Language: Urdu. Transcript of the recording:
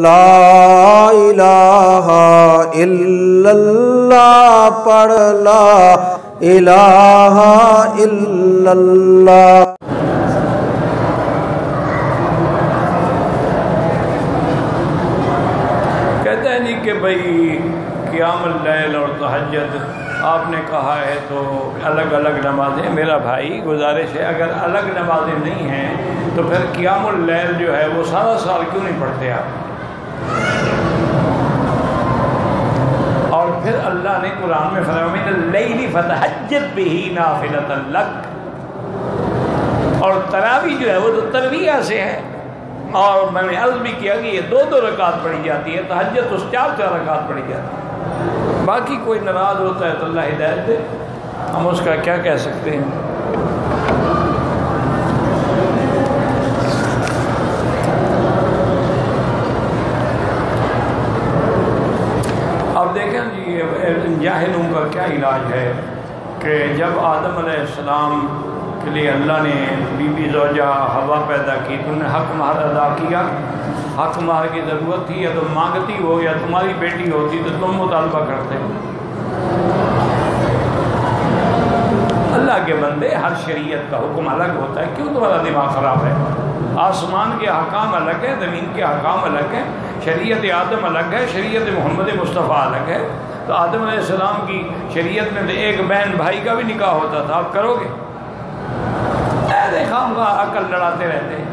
لا الہ الا اللہ پڑھ لا الہ الا اللہ۔ کہتے ہیں جی کہ بھئی قیام اللیل اور تہجد آپ نے کہا ہے تو الگ الگ نمازیں، میرا بھائی گزارش ہے اگر الگ نمازیں نہیں ہیں تو پھر قیام اللیل جو ہے وہ سارا سال کیوں نہیں پڑھتے آپ؟ اور پھر اللہ نے قرآن میں فرمایا مِنَ اللَّيْلِ فَتَہَجَّدْ بِهِ نَافِلَةً لَكَ، اور تراویح جو ہے وہ تو ترویہ سے ہے، اور میں نے عرض بھی کیا کہ یہ 2 رکعت پڑھی جاتی ہے، تہجد تو 4 رکعت پڑھی جاتی ہے۔ باقی کوئی ناراض ہوتا ہے تو اللہ ہدایت دے، ہم اس کا کیا کہہ سکتے ہیں۔ اب دیکھیں جی جاہلوں کا کیا علاج ہے کہ جب آدم علیہ السلام کے لیے اللہ نے بی بی زوجہ حوا پیدا کی تو انہیں حق مہر ادا کیا، حق مہر کی ضرورت تھی یا تم مانگتی ہو یا تمہاری بیٹی ہوتی تو تم مطالبہ کرتے ہو۔ اللہ کے بندے ہر شریعت کا حکم الگ ہوتا ہے، کیوں تمہارا دماغ خراب ہے؟ آسمان کے احکام الگ ہے، زمین کے احکام الگ ہے، شریعت آدم الگ ہے، شریعت محمد مصطفیٰ الگ ہے۔ تو آدم علیہ السلام کی شریعت میں ایک بہن بھائی کا بھی نکاح ہوتا تھا، آپ کرو گے؟ خام کا عقل لڑاتے رہتے ہیں۔